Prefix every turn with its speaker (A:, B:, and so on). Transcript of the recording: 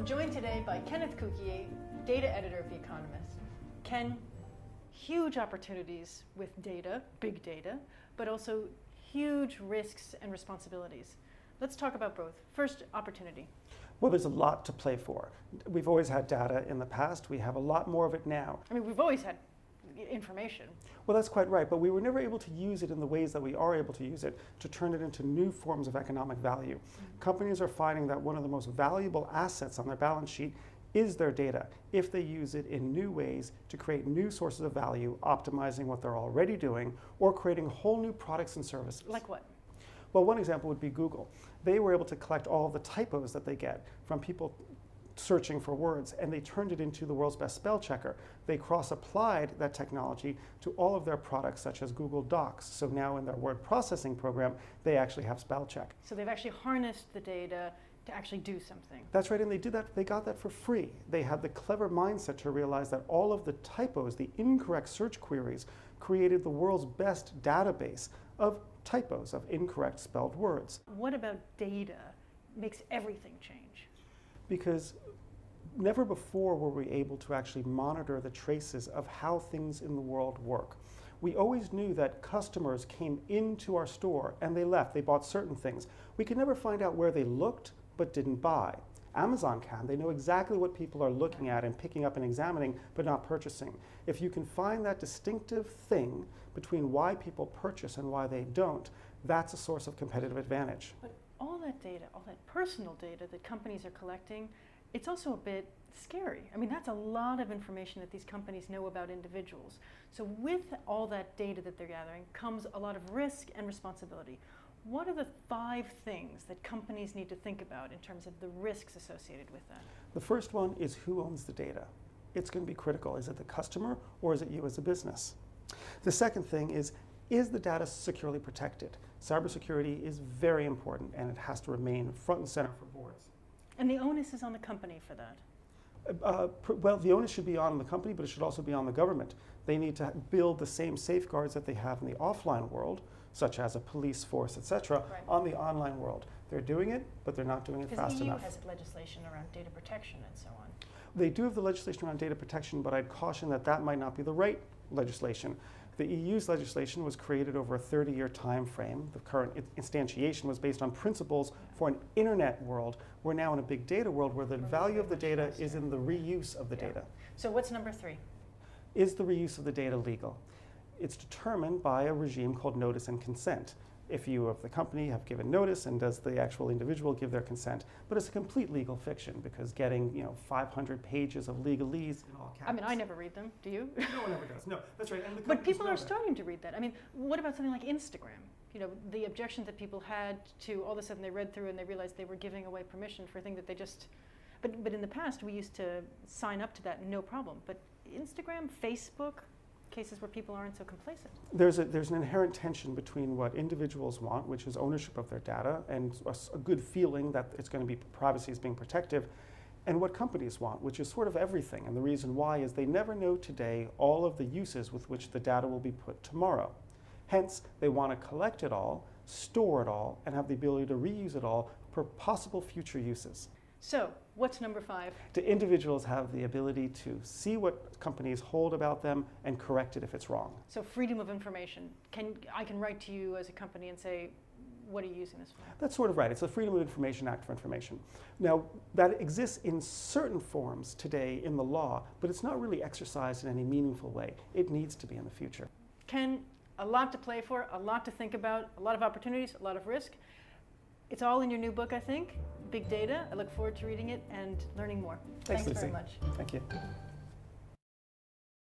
A: I'm joined today by Kenneth Cukier, data editor of The Economist. Ken, huge opportunities with data, big data, but also huge risks and responsibilities. Let's talk about both. First, opportunity.
B: Well, there's a lot to play for. We've always had data in the past. We have a lot more of it now.
A: I mean, we've always had information.
B: Well, that's quite right, but we were never able to use it in the ways that we are able to use it to turn it into new forms of economic value. Companies are finding that one of the most valuable assets on their balance sheet is their data, if they use it in new ways to create new sources of value, optimizing what they're already doing, or creating whole new products and services.
A: Like what?
B: Well, one example would be Google. They were able to collect all of the typos that they get from people searching for words, and they turned it into the world's best spell checker. They cross-applied that technology to all of their products, such as Google Docs. So now in their word processing program, they actually have spell check.
A: So they've actually harnessed the data to actually do something.
B: That's right, and they did that. They got that for free. They had the clever mindset to realize that all of the typos, the incorrect search queries, created the world's best database of typos, of incorrect spelled words.
A: What about data makes everything change?
B: Because never before were we able to actually monitor the traces of how things in the world work. We always knew that customers came into our store and they left, they bought certain things. We could never find out where they looked but didn't buy. Amazon can. They know exactly what people are looking at and picking up and examining but not purchasing. If you can find that distinctive thing between why people purchase and why they don't, that's a source of competitive advantage.
A: But all that data, all that personal data that companies are collecting, it's also a bit scary. I mean, that's a lot of information that these companies know about individuals. So with all that data that they're gathering comes a lot of risk and responsibility. What are the 5 things that companies need to think about in terms of the risks associated with that?
B: The first one is who owns the data. It's going to be critical. Is it the customer or is it you as a business? The second thing is the data securely protected? Cybersecurity is very important and it has to remain front and center for boards.
A: And the onus is on the company for that?
B: Well, the onus should be on the company, but it should also be on the government. They need to build the same safeguards that they have in the offline world, such as a police force, etc.,
A: right,
B: on the online world. They're doing it, but they're not doing it fast enough.
A: Because the EU has legislation around data protection and so on.
B: They do have the legislation around data protection, but I'd caution that that might not be the right legislation. The EU's legislation was created over a 30-year time frame. The current instantiation was based on principles for an internet world. We're now in a big data world where the value of the data is in the reuse of the data.
A: So what's number 3?
B: Is the reuse of the data legal? It's determined by a regime called notice and consent. If you of the company have given notice, and does the actual individual give their consent? But it's a complete legal fiction, because getting 500 pages of legalese in all caps.
A: I mean, I never read them. Do you?
B: No one ever does. No, that's right. And
A: but people are starting to read that. I mean, what about something like Instagram? You know, the objection that people had to all of a sudden they read through and they realized they were giving away permission for a thing that they just. But in the past we used to sign up to that no problem. But Instagram, Facebook. Cases where people aren't so complacent.
B: There's an inherent tension between what individuals want, which is ownership of their data, and a good feeling that it's going to be privacy is being protective, and what companies want, which is sort of everything. And the reason why is they never know today all of the uses with which the data will be put tomorrow. Hence, they want to collect it all, store it all, and have the ability to reuse it all for possible future uses.
A: So, what's number 5?
B: Do individuals have the ability to see what companies hold about them and correct it if it's wrong?
A: So freedom of information. I can write to you as a company and say, what are you using this for?
B: That's sort of right. It's the Freedom of Information Act for information. Now, that exists in certain forms today in the law, but it's not really exercised in any meaningful way. It needs to be in the future.
A: Ken, a lot to play for, a lot to think about, a lot of opportunities, a lot of risk. It's all in your new book, I think, Big Data. I look forward to reading it and learning more.
B: Thanks,
A: Thanks
B: Lucy.
A: very much.
B: Thank you.